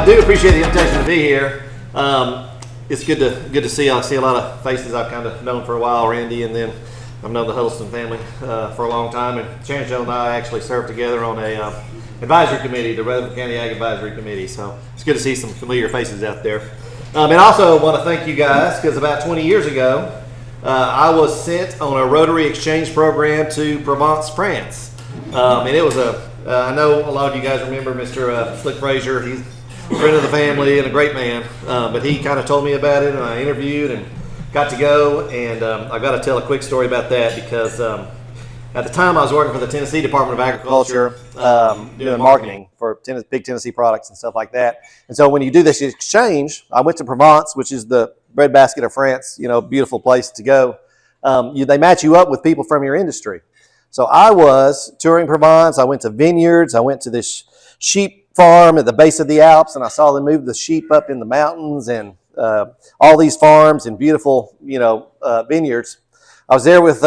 do appreciate the invitation to be here. It's good to see. I see a lot of faces I've kind of known for a while, Randy, and then I've known the Huddleston family for a long time. And Shannon and I actually served together on a advisory committee, the Rutherford County Ag Advisory Committee. So it's good to see some familiar faces out there. And I also want to thank you guys because about 20 years ago, I was sent on a Rotary exchange program to Provence, France. And it was I know a lot of you guys remember Mr. Slick Frazier. He's a friend of the family and a great man. But he kind of told me about it, and I interviewed and got to go. And I've got to tell a quick story about that because at the time I was working for the Tennessee Department of Agriculture, doing marketing for big Tennessee products and stuff like that. And so when you do this exchange, I went to Provence, which is the breadbasket of France, beautiful place to go. They match you up with people from your industry. So I was touring Provence. I went to vineyards. I went to this sheep farm at the base of the Alps, and I saw them move the sheep up in the mountains and all these farms and beautiful, vineyards. I was there with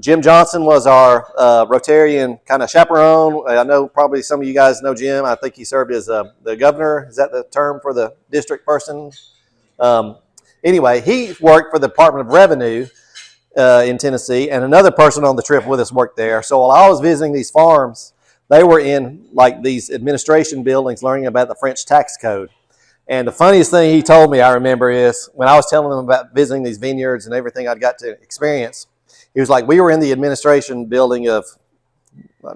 Jim Johnson was our Rotarian kind of chaperone. I know probably some of you guys know Jim. I think he served as the governor. Is that the term for the district person? Anyway, he worked for the Department of Revenue in Tennessee, and another person on the trip with us worked there. So while I was visiting these farms, they were in like these administration buildings learning about the French tax code. And the funniest thing he told me, I remember, is when I was telling him about visiting these vineyards and everything I'd got to experience, he was like, we were in the administration building of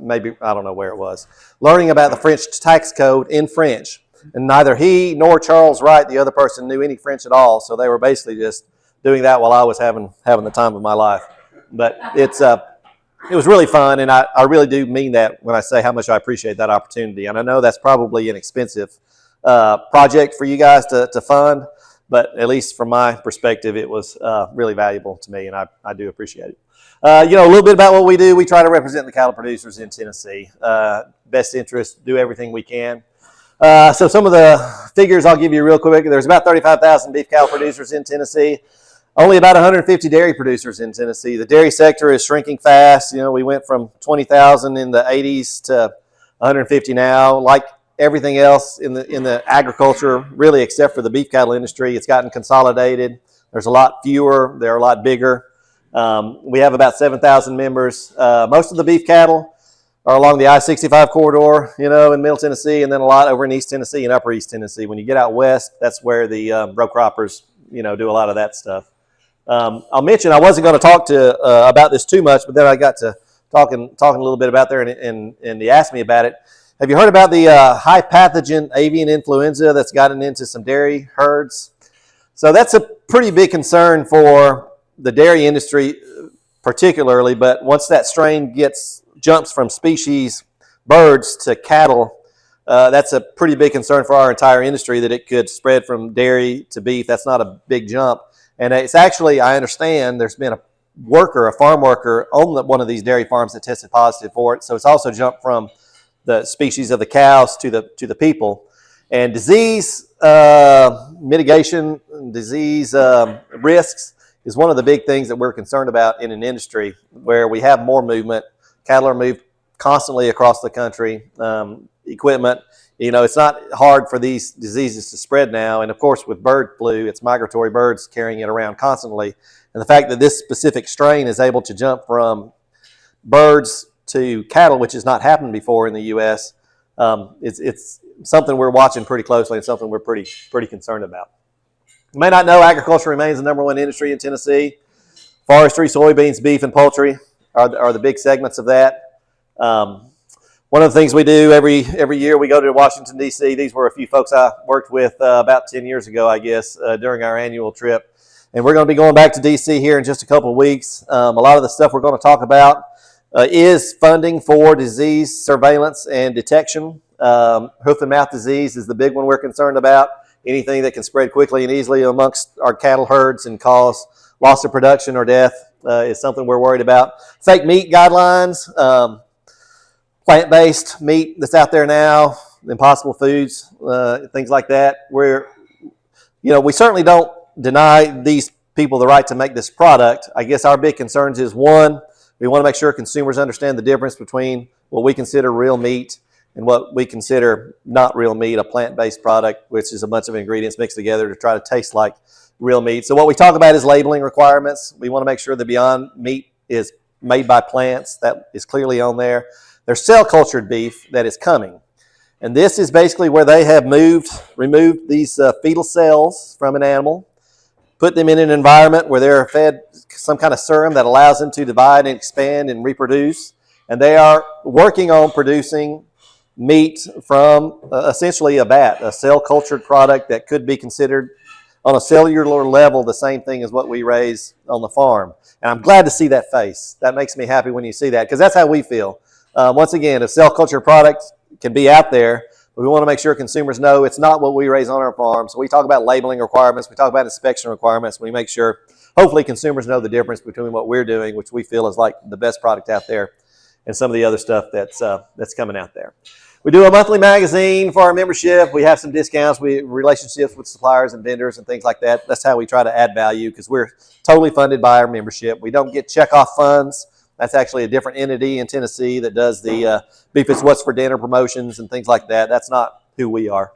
maybe, I don't know where it was, learning about the French tax code in French. And neither he nor Charles Wright, the other person, knew any French at all. So they were basically just doing that while I was having the time of my life. But it was really fun, and I really do mean that when I say how much I appreciate that opportunity. And I know that's probably an expensive project for you guys to fund, but at least from my perspective, it was really valuable to me, and I do appreciate it. A little bit about what we do. We try to represent the cattle producers in Tennessee. Best interest, do everything we can. So some of the figures I'll give you real quick. There's about 35,000 beef cattle producers in Tennessee. Only about 150 dairy producers in Tennessee. The dairy sector is shrinking fast. We went from 20,000 in the 80s to 150 now. Like everything else in the agriculture, really except for the beef cattle industry, it's gotten consolidated. There's a lot fewer. They're a lot bigger. We have about 7,000 members. Most of the beef cattle are along the I-65 corridor, in Middle Tennessee, and then a lot over in East Tennessee and Upper East Tennessee. When you get out west, that's where the row croppers, do a lot of that stuff. I'll mention I wasn't going to talk about this too much, but then I got to talking a little bit about there, and they asked me about it. Have you heard about the high pathogen avian influenza that's gotten into some dairy herds? So that's a pretty big concern for the dairy industry particularly, but once that strain jumps from species birds to cattle, that's a pretty big concern for our entire industry, that it could spread from dairy to beef. That's not a big jump. And it's actually, I understand, there's been a farm worker on one of these dairy farms that tested positive for it. So it's also jumped from the species of the cows to the people. And disease mitigation, disease risks is one of the big things that we're concerned about in an industry where we have more movement. Cattle are moved constantly across the country. Equipment, it's not hard for these diseases to spread now. And of course, with bird flu, it's migratory birds carrying it around constantly. And the fact that this specific strain is able to jump from birds to cattle, which has not happened before in the U.S., it's something we're watching pretty closely and something we're pretty concerned about. You may not know, agriculture remains the number one industry in Tennessee. Forestry, soybeans, beef, and poultry are the big segments of that. One of the things we do every year, we go to Washington, D.C. These were a few folks I worked with about 10 years ago, I guess, during our annual trip. And we're going to be going back to D.C. here in just a couple of weeks. A lot of the stuff we're going to talk about is funding for disease surveillance and detection. Hoof and mouth disease is the big one we're concerned about. Anything that can spread quickly and easily amongst our cattle herds and cause loss of production or death is something we're worried about. Fake meat guidelines. Plant-based meat that's out there now, Impossible Foods, things like that. We certainly don't deny these people the right to make this product. I guess our big concerns is, one, we want to make sure consumers understand the difference between what we consider real meat and what we consider not real meat, a plant-based product, which is a bunch of ingredients mixed together to try to taste like real meat. So what we talk about is labeling requirements. We want to make sure the Beyond Meat is made by plants. That is clearly on there. There's cell-cultured beef that is coming. And this is basically where they have removed these fetal cells from an animal, put them in an environment where they're fed some kind of serum that allows them to divide and expand and reproduce. And they are working on producing meat from essentially a bat, a cell-cultured product that could be considered on a cellular level the same thing as what we raise on the farm. And I'm glad to see that face. That makes me happy when you see that, because that's how we feel. Once again, a cell-cultured product can be out there, but we want to make sure consumers know it's not what we raise on our farm. So we talk about labeling requirements, we talk about inspection requirements, we make sure hopefully consumers know the difference between what we're doing, which we feel is like the best product out there, and some of the other stuff that's coming out there. We do a monthly magazine for our membership. We have some discounts, relationships with suppliers and vendors and things like that. That's how we try to add value, because we're totally funded by our membership. We don't get checkoff funds. That's actually a different entity in Tennessee that does the Beef is What's for Dinner promotions and things like that. That's not who we are.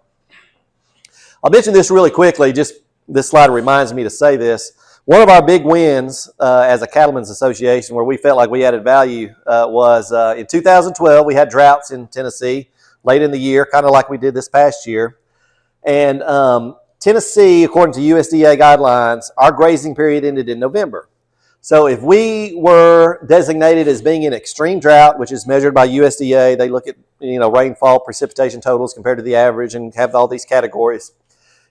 I'll mention this really quickly. Just this slide reminds me to say this. One of our big wins as a Cattlemen's Association, where we felt like we added value, was in 2012. We had droughts in Tennessee late in the year, kind of like we did this past year. And Tennessee, according to USDA guidelines, our grazing period ended in November. So if we were designated as being in extreme drought, which is measured by USDA, they look at rainfall, precipitation totals compared to the average and have all these categories.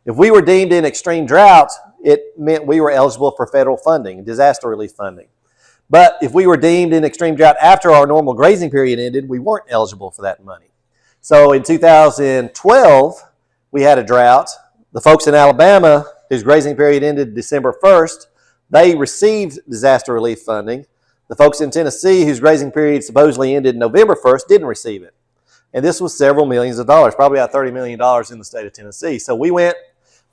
If we were deemed in extreme drought, it meant we were eligible for federal funding, disaster relief funding. But if we were deemed in extreme drought after our normal grazing period ended, we weren't eligible for that money. So in 2012, we had a drought. The folks in Alabama, whose grazing period ended December 1st, they received disaster relief funding. The folks in Tennessee, whose grazing period supposedly ended November 1st, didn't receive it. And this was several millions of dollars, probably about $30 million in the state of Tennessee. So we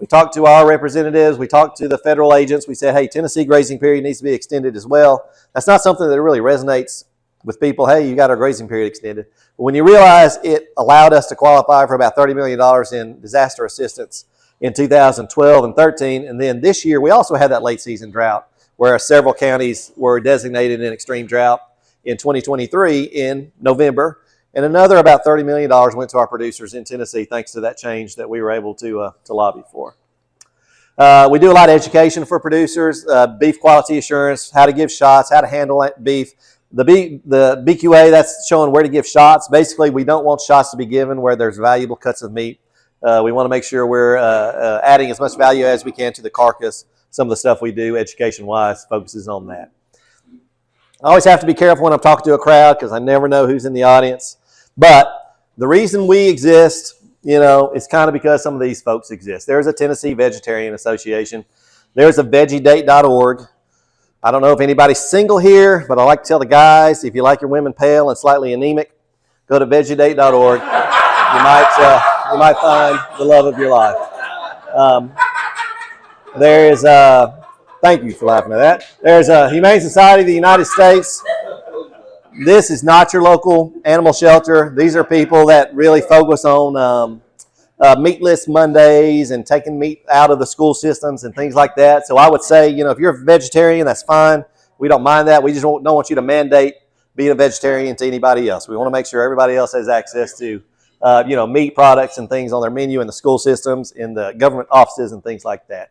talked to our representatives, we talked to the federal agents, we said, hey, Tennessee grazing period needs to be extended as well. That's not something that really resonates with people. Hey, you got our grazing period extended. But when you realize it allowed us to qualify for about $30 million in disaster assistance in 2012 and 13, and then this year we also had that late season drought where several counties were designated in extreme drought in 2023 in November, and another about $30 million went to our producers in Tennessee thanks to that change that we were able to lobby for. We do a lot of education for producers, beef quality assurance, how to give shots, how to handle beef. The BQA, that's showing where to give shots. Basically, we don't want shots to be given where there's valuable cuts of meat. We want to make sure we're adding as much value as we can to the carcass. Some of the stuff we do education-wise focuses on that. I always have to be careful when I'm talking to a crowd because I never know who's in the audience. But the reason we exist, is kind of because some of these folks exist. There's a Tennessee Vegetarian Association. There's a veggiedate.org. I don't know if anybody's single here, but I like to tell the guys, if you like your women pale and slightly anemic, go to veggiedate.org. You might find the love of your life. There is thank you for laughing at that. There's a Humane Society of the United States. This is not your local animal shelter. These are people that really focus on meatless Mondays and taking meat out of the school systems and things like that. So I would say, if you're a vegetarian, that's fine. We don't mind that. We just don't want you to mandate being a vegetarian to anybody else. We want to make sure everybody else has access to meat products and things on their menu in the school systems, in the government offices and things like that.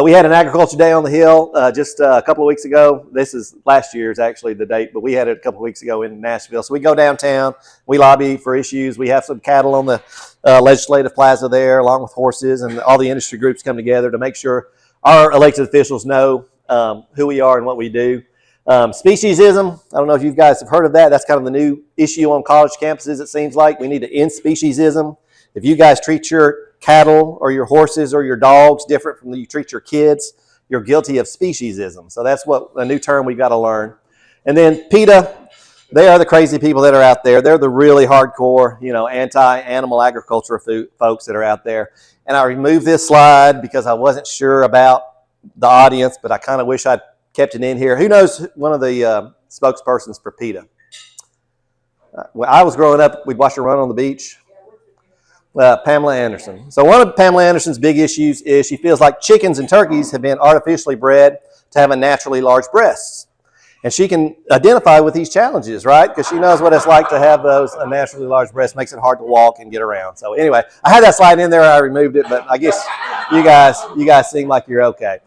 We had an agriculture day on the Hill just a couple of weeks ago. This is last year's actually the date, but we had it a couple of weeks ago in Nashville. So we go downtown, we lobby for issues. We have some cattle on the legislative plaza there, along with horses, and all the industry groups come together to make sure our elected officials know who we are and what we do. Speciesism, I don't know if you guys have heard of that. That's kind of the new issue on college campuses, it seems like. We need to end speciesism. If you guys treat your cattle or your horses or your dogs different from you treat your kids, you're guilty of speciesism. So that's a new term we've got to learn. And then PETA, they are the crazy people that are out there. They're the really hardcore, anti-animal agriculture folks that are out there. And I removed this slide because I wasn't sure about the audience, but I kind of wish I'd kept it in here. Who knows one of the spokespersons for PETA? When I was growing up, we'd watch her run on the beach. Pamela Anderson. So one of Pamela Anderson's big issues is she feels like chickens and turkeys have been artificially bred to have naturally large breasts. And she can identify with these challenges, right? Because she knows what it's like to have those naturally large breasts. Makes it hard to walk and get around. So anyway, I had that slide in there. I removed it, but I guess you guys seem like you're okay.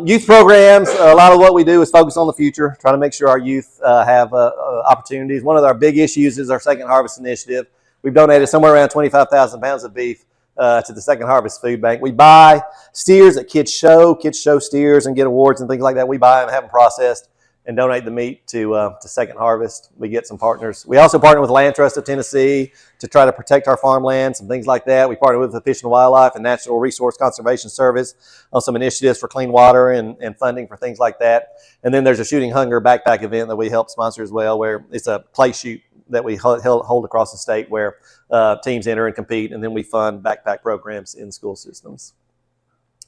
Youth programs. A lot of what we do is focus on the future, trying to make sure our youth have opportunities. One of our big issues is our Second Harvest Initiative. We've donated somewhere around 25,000 pounds of beef to the Second Harvest Food Bank. We buy steers at kids show steers and get awards and things like that. We buy them, have them processed, and donate the meat to Second Harvest. We get some partners. We also partner with Land Trust of Tennessee to try to protect our farmland, some things like that. We partner with the Fish and Wildlife and Natural Resource Conservation Service on some initiatives for clean water and funding for things like that. And then there's a Shooting Hunger backpack event that we help sponsor as well, where it's a play shoot that we hold across the state where teams enter and compete, and then we fund backpack programs in school systems.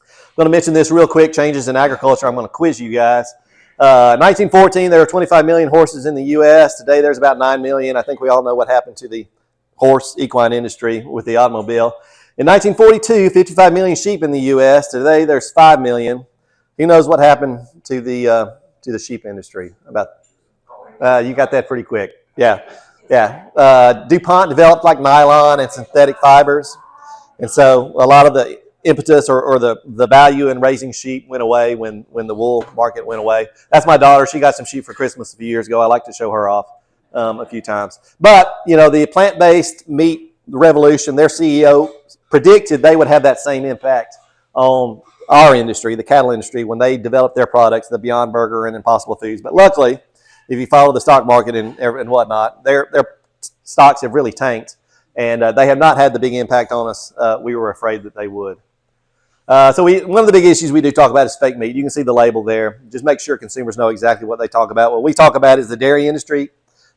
I'm going to mention this real quick, changes in agriculture. I'm going to quiz you guys. 1914, there were 25 million horses in the U.S. Today, there's about 9 million. I think we all know what happened to the horse equine industry with the automobile. In 1942, 55 million sheep in the U.S. Today, there's 5 million. Who knows what happened to the sheep industry? You got that pretty quick. Yeah. DuPont developed like nylon and synthetic fibers. And so a lot of the impetus or the value in raising sheep went away when the wool market went away. That's my daughter. She got some sheep for Christmas a few years ago. I like to show her off a few times. But, the plant-based meat revolution, their CEO predicted they would have that same impact on our industry, the cattle industry, when they developed their products, the Beyond Burger and Impossible Foods. But luckily, if you follow the stock market and whatnot, their stocks have really tanked, and they have not had the big impact on us we were afraid that they would. One of the big issues we do talk about is fake meat. You can see the label there. Just make sure consumers know exactly what they talk about. What we talk about is the dairy industry.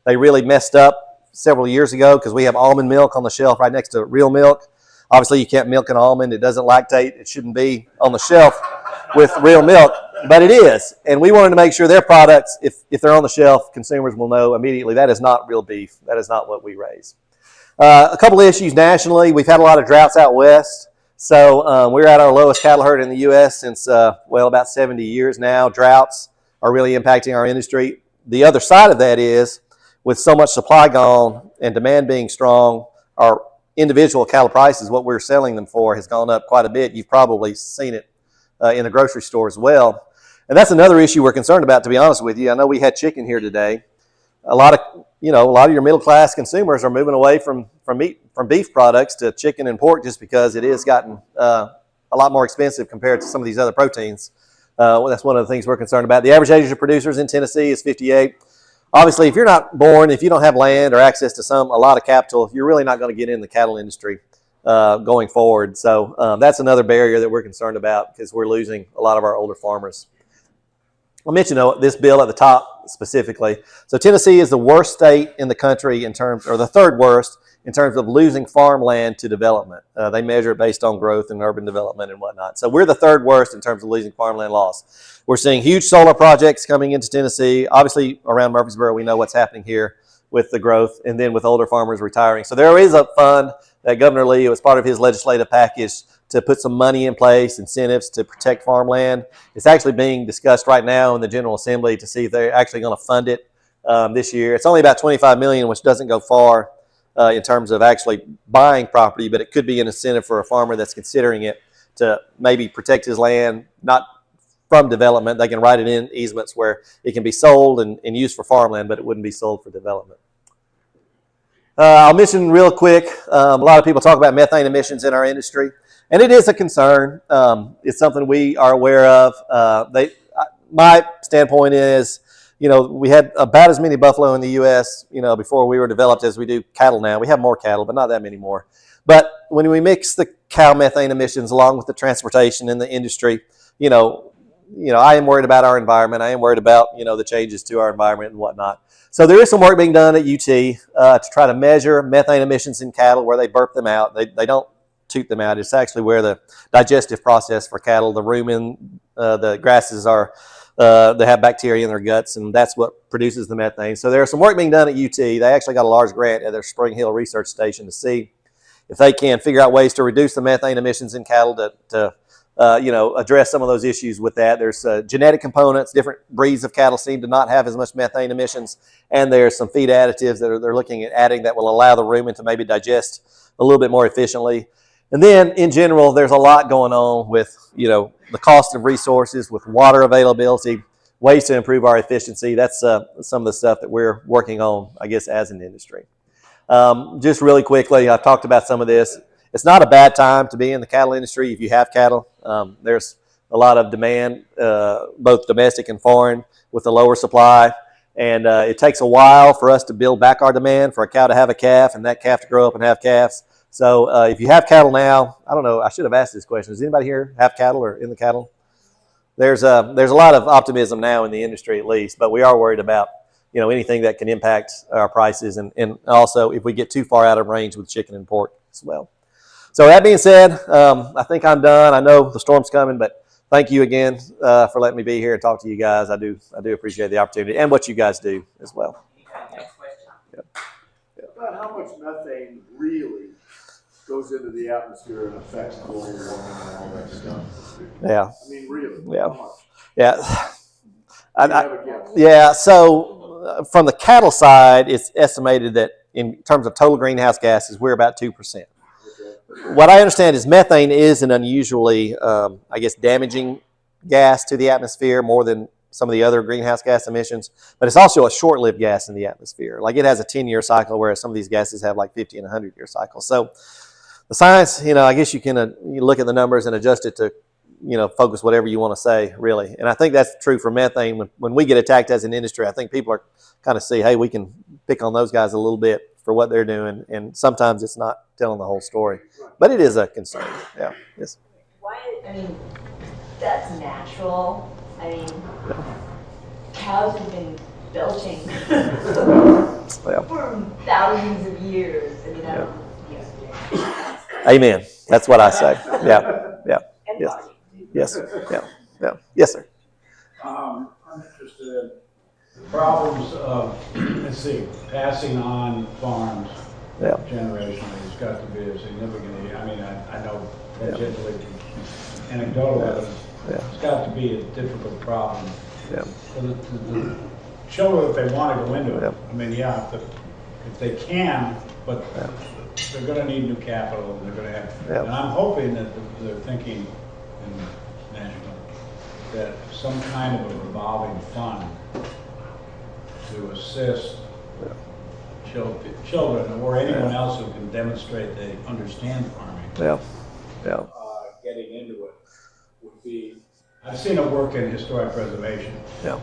They really messed up several years ago because we have almond milk on the shelf right next to real milk. Obviously, you can't milk an almond. It doesn't lactate. It shouldn't be on the shelf with real milk. But it is, and we wanted to make sure their products, if they're on the shelf, consumers will know immediately that is not real beef. That is not what we raise. A couple of issues nationally. We've had a lot of droughts out west. So we're at our lowest cattle herd in the U.S. since, about 70 years now. Droughts are really impacting our industry. The other side of that is, with so much supply gone and demand being strong, our individual cattle prices, what we're selling them for, has gone up quite a bit. You've probably seen it in the grocery store as well. And that's another issue we're concerned about, to be honest with you. I know we had chicken here today. A lot of your middle class consumers are moving away from beef products to chicken and pork just because it has gotten a lot more expensive compared to some of these other proteins. That's one of the things we're concerned about. The average age of producers in Tennessee is 58. Obviously, if you're not born, if you don't have land or access to a lot of capital, you're really not going to get in the cattle industry going forward. So that's another barrier that we're concerned about because we're losing a lot of our older farmers. I'll mention this bill at the top specifically. So Tennessee is the worst state in the country or the third worst in terms of losing farmland to development. They measure it based on growth and urban development and whatnot. So we're the third worst in terms of losing farmland loss. We're seeing huge solar projects coming into Tennessee. Obviously, around Murfreesboro, we know what's happening here with the growth and then with older farmers retiring. So there is a fund that Governor Lee, as part of his legislative package, to put some money in place, incentives to protect farmland. It's actually being discussed right now in the General Assembly to see if they're actually going to fund it this year. It's only about $25 million, which doesn't go far in terms of actually buying property, but it could be an incentive for a farmer that's considering it to maybe protect his land, not from development. They can write it in easements where it can be sold and used for farmland, but it wouldn't be sold for development. I'll mention real quick, a lot of people talk about methane emissions in our industry. And it is a concern. It's something we are aware of. My standpoint is, we had about as many buffalo in the U.S., before we were developed as we do cattle now. We have more cattle, but not that many more. But when we mix the cow methane emissions along with the transportation and the industry, I am worried about our environment. I am worried about, the changes to our environment and whatnot. So there is some work being done at UT to try to measure methane emissions in cattle where they burp them out. They don't toot them out. It's actually where the digestive process for cattle, the rumen, the grasses are they have bacteria in their guts, and that's what produces the methane. So there's some work being done at UT. They actually got a large grant at their Spring Hill Research Station to see if they can figure out ways to reduce the methane emissions in cattle to address some of those issues with that. There's genetic components. Different breeds of cattle seem to not have as much methane emissions, and there's some feed additives that they're looking at adding that will allow the rumen to maybe digest a little bit more efficiently. And then, in general, there's a lot going on with the cost of resources, with water availability, ways to improve our efficiency. That's some of the stuff that we're working on, I guess, as an industry. Just really quickly, I've talked about some of this. It's not a bad time to be in the cattle industry if you have cattle. There's a lot of demand, both domestic and foreign, with a lower supply. And it takes a while for us to build back our demand for a cow to have a calf and that calf to grow up and have calves. So if you have cattle now, I don't know, I should have asked this question. Does anybody here have cattle or in the cattle? There's a lot of optimism now in the industry, at least, but we are worried about anything that can impact our prices, and also if we get too far out of range with chicken and pork as well. So that being said, I think I'm done. I know the storm's coming, but thank you again for letting me be here and talk to you guys. I do appreciate the opportunity and what you guys do as well. Yeah. About how much methane really goes into the atmosphere and affects global warming and all that stuff? Yeah. I mean, really? Yeah. How much? Yeah. So from the cattle side, it's estimated that in terms of total greenhouse gases, we're about 2%. Okay. What I understand is methane is an unusually, damaging gas to the atmosphere more than some of the other greenhouse gas emissions, but it's also a short-lived gas in the atmosphere. Like it has a 10-year cycle, whereas some of these gases have like 50 and 100-year cycles. So the science, I guess you can you look at the numbers and adjust it to focus whatever you want to say, really. And I think that's true for methane. When we get attacked as an industry, I think people are kind of see, hey, we can pick on those guys a little bit for what they're doing. And sometimes it's not telling the whole story. But it is a concern. Yeah. Yes. Why? I mean, that's natural. I mean, cows have been belching for thousands of years. I mean, Amen. That's what I say. Yeah. Yeah. Yes. Yes. Yeah. Yes, sir. I'm interested in the problems of, passing on farms generationally has got to be a significant, I know tangentially, anecdotal evidence, it's got to be a difficult problem. Yeah. For the children, if they want to go into it, if they can, but they're going to need new capital, and they're going to have, and I'm hoping that they're thinking national, that some kind of a revolving fund to assist children or anyone else who can demonstrate they understand farming. Getting into it would be. I've seen it work in historic preservation. And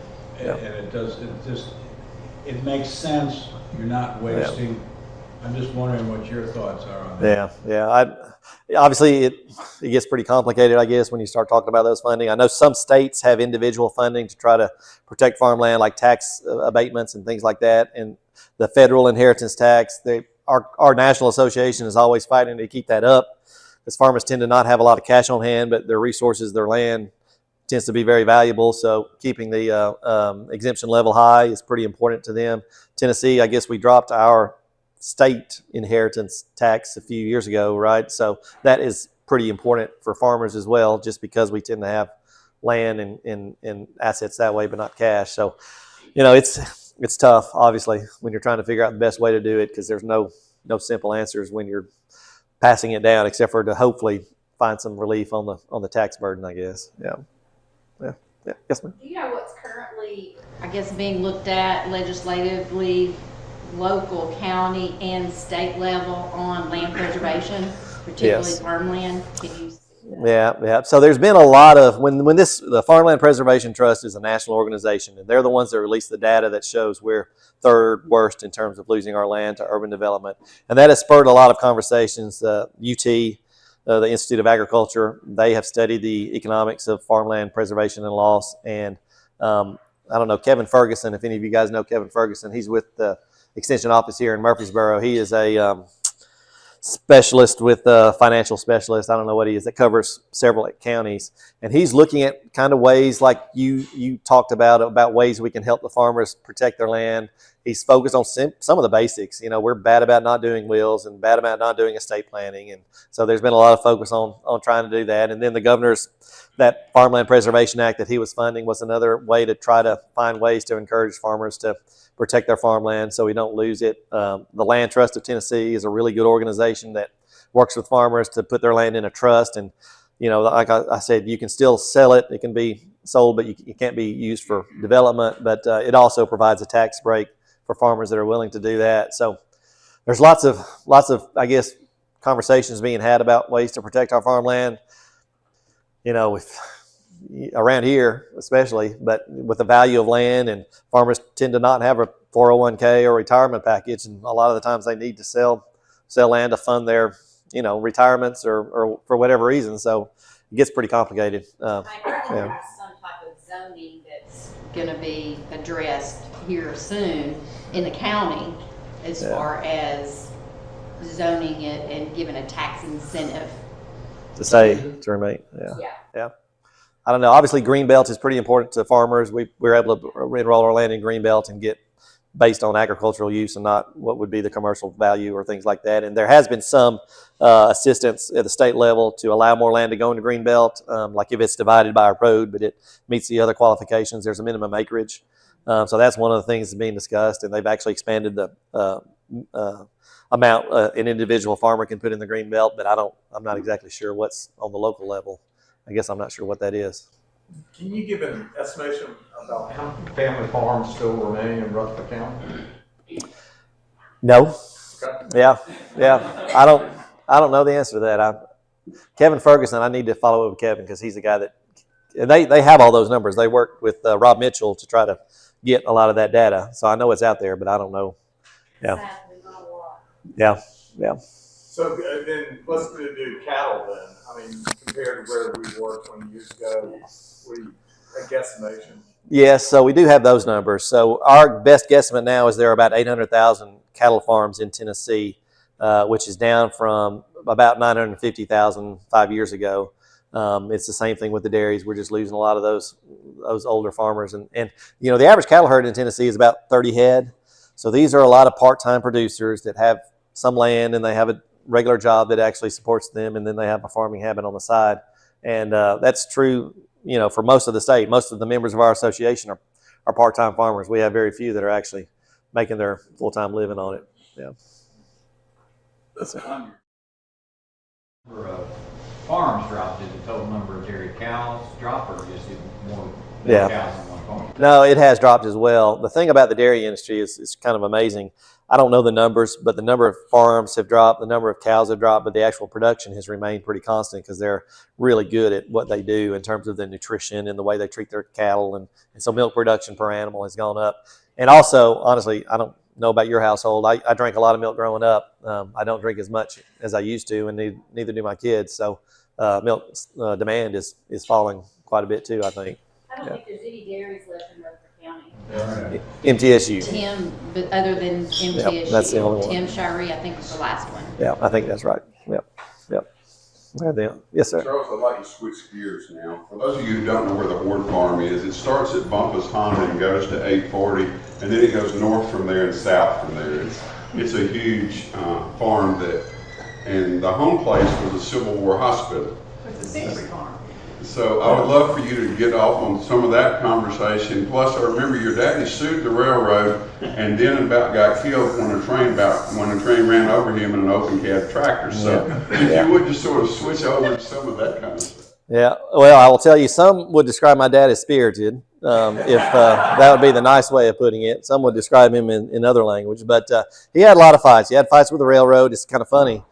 it makes sense. You're not wasting. I'm just wondering what your thoughts are on that. Obviously, it gets pretty complicated, I guess, when you start talking about those funding. I know some states have individual funding to try to protect farmland, like tax abatements and things like that. And the federal inheritance tax, our national association is always fighting to keep that up, because farmers tend to not have a lot of cash on hand, but their resources, their land, tends to be very valuable. So keeping the exemption level high is pretty important to them. Tennessee, I guess we dropped our state inheritance tax a few years ago, right? So that is pretty important for farmers as well, just because we tend to have land and assets that way, but not cash. So, it's tough, obviously, when you're trying to figure out the best way to do it, because there's no simple answers when you're passing it down, except for to hopefully find some relief on the tax burden, I guess. Yeah. Yes, ma'am. Do you know what's currently, I guess, being looked at legislatively, local, county, and state level on land preservation, particularly farmland? Can you? Yeah. So there's been a lot of the Farmland Preservation Trust is a national organization, and they're the ones that release the data that shows we're third worst in terms of losing our land to urban development, and that has spurred a lot of conversations. UT, the Institute of Agriculture, they have studied the economics of farmland preservation and loss, and I don't know Kevin Ferguson. If any of you guys know Kevin Ferguson, he's with the Extension Office here in Murfreesboro. He is specialist with financial specialist. I don't know what he is, that covers several counties, and he's looking at kind of ways like you talked about ways we can help the farmers protect their land. He's focused on some of the basics. You know, we're bad about not doing wills and bad about not doing estate planning, and so there's been a lot of focus on trying to do that. And then the governor's that Farmland Preservation Act that he was funding was another way to try to find ways to encourage farmers to protect their farmland so we don't lose it. The Land Trust of Tennessee is a really good organization that works with farmers to put their land in a trust. And, you know, like I said, you can still sell it. It can be sold, but you can't be used for development. But it also provides a tax break for farmers that are willing to do that. So there's lots of, I guess, conversations being had about ways to protect our farmland. You know, around here especially, but with the value of land, and farmers tend to not have a 401k or retirement package, and a lot of the times they need to sell land to fund their, you know, retirements or for whatever reason. So it gets pretty complicated. I heard that there's some type of zoning that's going to be addressed here soon in the county as far as zoning it and giving a tax incentive to remain. Yeah. I don't know. Obviously, Greenbelt is pretty important to farmers. We're able to enroll our land in Greenbelt and get based on agricultural use and not what would be the commercial value or things like that. And there has been some assistance at the state level to allow more land to go into Greenbelt, like if it's divided by a road, but it meets the other qualifications. There's a minimum acreage. So that's one of the things that's being discussed, and they've actually expanded the amount an individual farmer can put in the Greenbelt, but I'm not exactly sure what's on the local level. I guess I'm not sure what that is. Can you give an estimation about how many family farms still remain in Rutherford County? No. Okay. Yeah. I don't know the answer to that. Kevin Ferguson, I need to follow up with Kevin because he's the guy that they have all those numbers. They worked with Rob Mitchell to try to get a lot of that data. So I know it's out there, but I don't know. Yeah. Yeah. So then let's do cattle then. I mean, compared to where we were 20 years ago, a guesstimation. Yes, so we do have those numbers. So our best guesstimate now is there are about 800,000 cattle farms in Tennessee, which is down from about 950,000 5 years ago. It's the same thing with the dairies. We're just losing a lot of those older farmers. And you know, the average cattle herd in Tennessee is about 30 head. So these are a lot of part-time producers that have some land and they have a regular job that actually supports them, and then they have a farming habit on the side. And that's true, you know, for most of the state. Most of the members of our association are part-time farmers. We have very few that are actually making their full-time living on it. Yeah. That's it. Number of farms dropped, did the total number of dairy cows drop, or just more cows on one farm? No, it has dropped as well. The thing about the dairy industry is kind of amazing. I don't know the numbers, but the number of farms have dropped, the number of cows have dropped, but the actual production has remained pretty constant because they're really good at what they do in terms of the nutrition and the way they treat their cattle. And so milk production per animal has gone up. And also, honestly, I don't know about your household. I drank a lot of milk growing up. I don't drink as much as I used to, and neither do my kids. So milk demand is falling quite a bit too, I think. I don't think there's any dairies left in Rutherford County. MTSU. Tim, but other than MTSU. Yep, that's the only one. Tim Shirey, I think, was the last one. Yeah, I think that's right. Yep. Yes, sir. Charles, I'd like to switch gears now. For those of you who don't know where the Hord farm is, it starts at Bumpus Honda and goes to 840, and then it goes north from there and south from there. It's a huge farm and the home place was a Civil War hospital. It's a secret farm. So I would love for you to get off on some of that conversation. Plus, I remember your daddy sued the railroad and then about got killed when a train ran over him in an open cab tractor. So if you would just sort of switch over to some of that kind of stuff. Yeah, well, I will tell you, some would describe my dad as spirited, if that would be the nice way of putting it. Some would describe him in other language, but he had a lot of fights. He had fights with the railroad. It's kind of funny.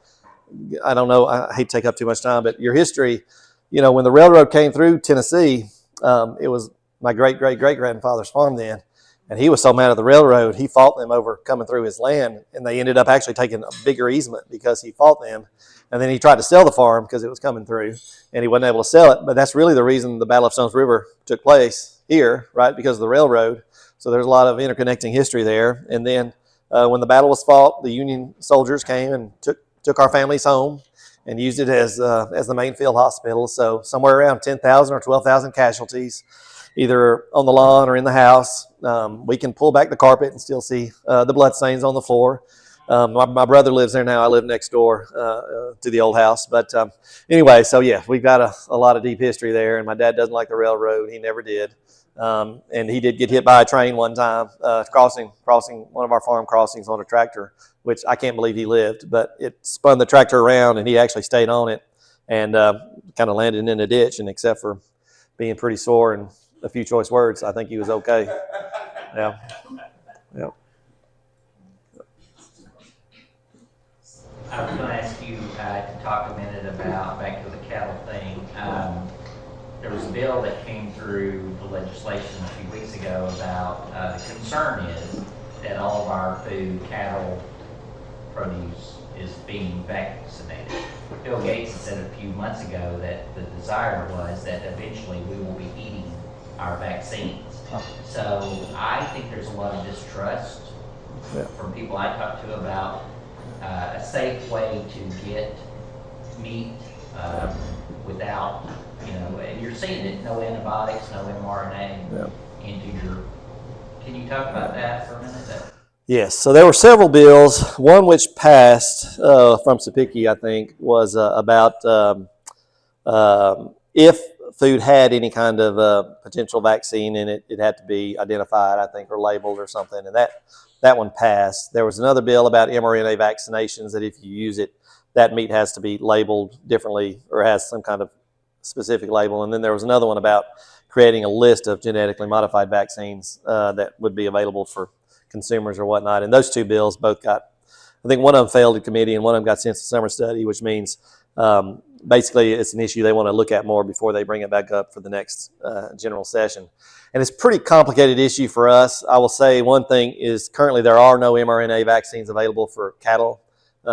I don't know, I hate to take up too much time, but your history, you know, when the railroad came through Tennessee, it was my great-great-great-grandfather's farm then, and he was so mad at the railroad, he fought them over coming through his land, and they ended up actually taking a bigger easement because he fought them. And then he tried to sell the farm because it was coming through, and he wasn't able to sell it. But that's really the reason the Battle of Stones River took place here, right, because of the railroad. So there's a lot of interconnecting history there. And then when the battle was fought, the Union soldiers came and took took our families home and used it as the main field hospital. So somewhere around 10,000 or 12,000 casualties, either on the lawn or in the house. We can pull back the carpet and still see the blood stains on the floor. My brother lives there now. I live next door to the old house. But anyway, so yeah, we've got a lot of deep history there. And my dad doesn't like the railroad. He never did. And he did get hit by a train one time crossing one of our farm crossings on a tractor, which I can't believe he lived. But it spun the tractor around, and he actually stayed on it and kind of landed in a ditch. And except for being pretty sore and a few choice words, I think he was okay. Yeah. Yeah. I was going to ask you to talk a minute about, back to the cattle thing. There was a bill that came through the legislation a few weeks ago about the concern is that all of our food, cattle, produce is being vaccinated. Bill Gates said a few months ago that the desire was that eventually we will be eating our vaccines. So I think there's a lot of distrust from people I talk to about a safe way to get meat without, and you're seeing it, no antibiotics, no mRNA into your, can you talk about that for a minute? Yes, so there were several bills. One which passed from Sapiki, I think, was about if food had any kind of potential vaccine in it, it had to be identified, I think, or labeled or something, and that one passed. There was another bill about mRNA vaccinations that if you use it, that meat has to be labeled differently or has some kind of specific label. And then there was another one about creating a list of genetically modified vaccines that would be available for consumers or whatnot. And those two bills both got, I think one of them failed in committee and one of them got sent to summer study, which means basically it's an issue they want to look at more before they bring it back up for the next general session. And it's a pretty complicated issue for us. I will say one thing is currently there are no mRNA vaccines available for cattle.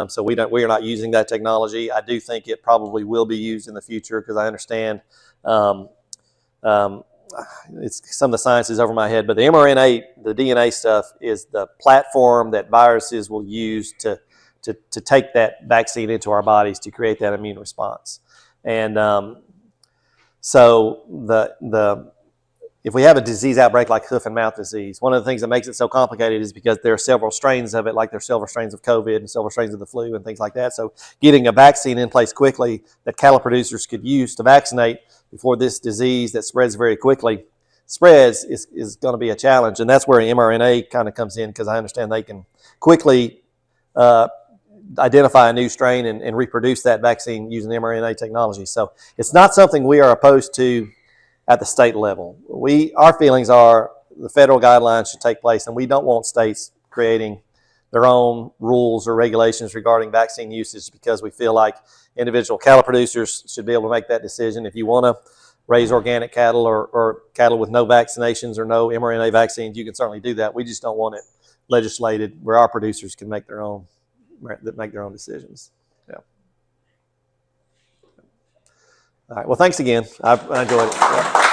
So we are not using that technology. I do think it probably will be used in the future because I understand it's some of the science is over my head, but the mRNA, the DNA stuff is the platform that viruses will use to take that vaccine into our bodies to create that immune response. And so if we have a disease outbreak like hoof and mouth disease, one of the things that makes it so complicated is because there are several strains of it, like there are several strains of COVID and several strains of the flu and things like that. So getting a vaccine in place quickly that cattle producers could use to vaccinate before this disease that spreads very quickly spreads is going to be a challenge. And that's where mRNA kind of comes in because I understand they can quickly identify a new strain and reproduce that vaccine using mRNA technology. So it's not something we are opposed to at the state level. Our feelings are the federal guidelines should take place, and we don't want states creating their own rules or regulations regarding vaccine usage because we feel like individual cattle producers should be able to make that decision. If you want to raise organic cattle or cattle with no vaccinations or no mRNA vaccines, you can certainly do that. We just don't want it legislated where our producers can make their own decisions. Yeah. All right. Well, thanks again. I enjoyed it. Yeah.